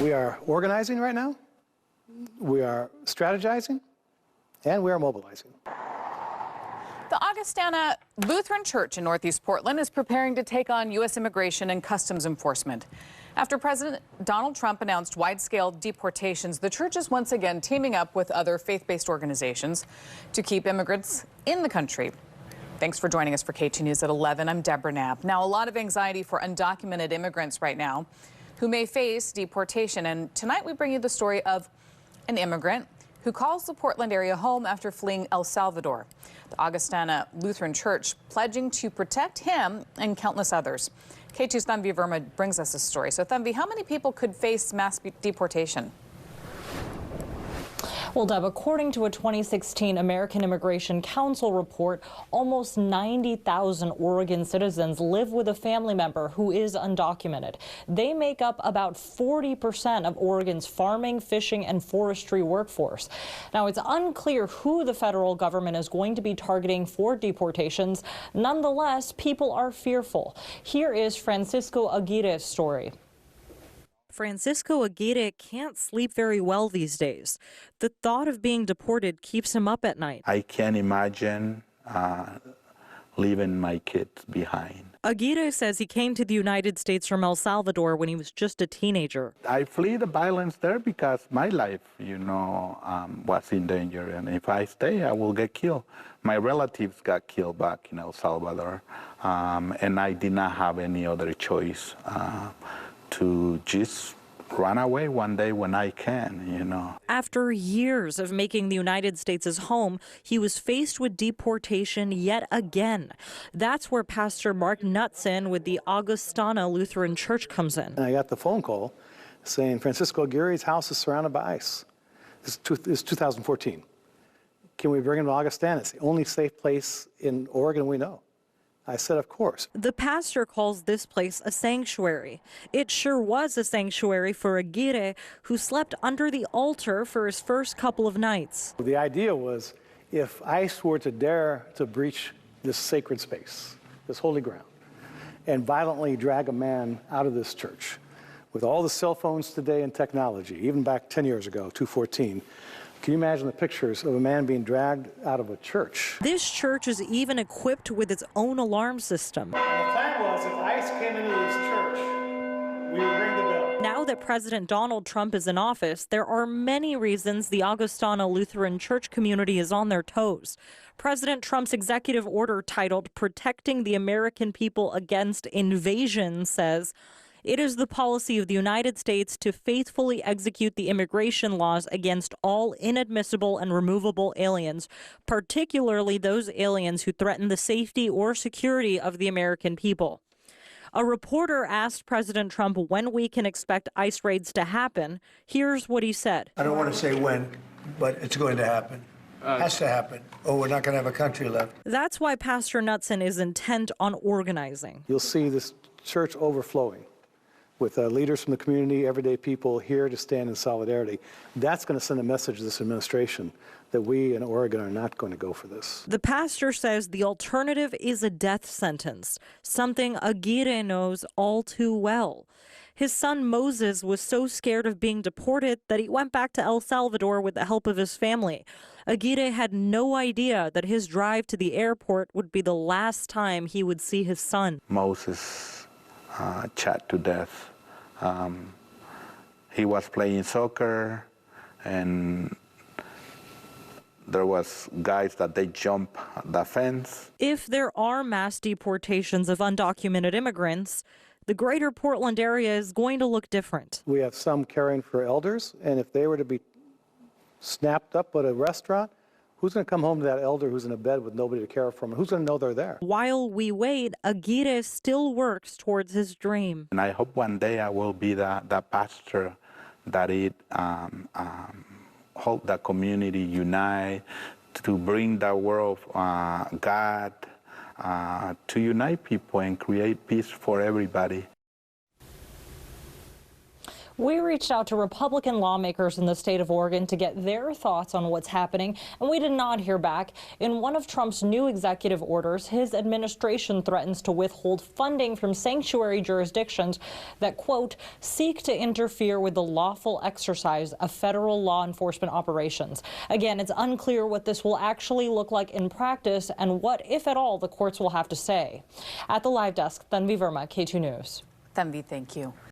We are organizing right now, we are strategizing, and we are mobilizing. The Augustana Lutheran Church in Northeast Portland is preparing to take on U.S. immigration and customs enforcement. After President Donald Trump announced wide-scale deportations, the church is once again teaming up with other faith-based organizations to keep immigrants in the country. Thanks for joining us for K2 News at 11. I'm Deborah Knapp. Now, a lot of anxiety for undocumented immigrants right now who may face deportation. And tonight we bring you the story of an immigrant who calls the Portland area home after fleeing El Salvador. The Augustana Lutheran Church pledging to protect him and countless others. K2's Thanvi Verma brings us this story. So Thanvi, how many people could face mass deportation? Well, Deb, according to a 2016 American Immigration Council report, almost 90,000 Oregon citizens live with a family member who is undocumented. They make up about 40% of Oregon's farming, fishing, and forestry workforce. Now, it's unclear who the federal government is going to be targeting for deportations. Nonetheless, people are fearful. Here is Francisco Aguirre's story. Francisco Aguirre can't sleep very well these days. The thought of being deported keeps him up at night. I can't imagine leaving my kids behind. Aguirre says he came to the United States from El Salvador when he was just a teenager. I flee the violence there because my life, was in danger. And if I stay, I will get killed. My relatives got killed back in El Salvador, and I did not have any other choice to just run away one day when I can, After years of making the United States his home, he was faced with deportation yet again. That's where Pastor Mark Knutson with the Augustana Lutheran Church comes in. And I got the phone call saying Francisco Aguirre's house is surrounded by ICE. This is 2014. Can we bring him to Augustana? It's the only safe place in Oregon we know. I said, of course. The pastor calls this place a sanctuary. It sure was a sanctuary for Aguirre, who slept under the altar for his first couple of nights. The idea was if ICE were to dare to breach this sacred space, this holy ground, and violently drag a man out of this church, with all the cell phones today and technology, even back 10 years ago, 2014, can you imagine the pictures of a man being dragged out of a church? This church is even equipped with its own alarm system. And the plan was if ICE came into this church, we would ring the bell. Now that President Donald Trump is in office, there are many reasons the Augustana Lutheran Church community is on their toes. President Trump's executive order titled Protecting the American People Against Invasion says, it is the policy of the United States to faithfully execute the immigration laws against all inadmissible and removable aliens, particularly those aliens who threaten the safety or security of the American people. A reporter asked President Trump when we can expect ICE raids to happen. Here's what he said. I don't want to say when, but it's going to happen. Has to happen, or we're not going to have a country left. That's why Pastor Knutson is intent on organizing. You'll see this church overflowing with leaders from the community, everyday people here to stand in solidarity. That's going to send a message to this administration that we in Oregon are not going to go for this. The pastor says the alternative is a death sentence, something Aguirre knows all too well. His son Moses was so scared of being deported that he went back to El Salvador with the help of his family. Aguirre had no idea that his drive to the airport would be the last time he would see his son. Moses shot to death. He was playing soccer, and there was guys that they jump the fence. If there are mass deportations of undocumented immigrants, the greater Portland area is going to look different. We have some caring for elders, and if they were to be snapped up at a restaurant, who's going to come home to that elder who's in a bed with nobody to care for them? Who's going to know they're there? While we wait, Aguirre still works towards his dream. And I hope one day I will be the pastor that help the community unite, to bring the world God, to unite people and create peace for everybody. We reached out to Republican lawmakers in the state of Oregon to get their thoughts on what's happening, and we did not hear back. In one of Trump's new executive orders, his administration threatens to withhold funding from sanctuary jurisdictions that, quote, seek to interfere with the lawful exercise of federal law enforcement operations. Again, it's unclear what this will actually look like in practice and what, if at all, the courts will have to say. At the live desk, Tanvi Verma, K2 News. Tanvi, thank you.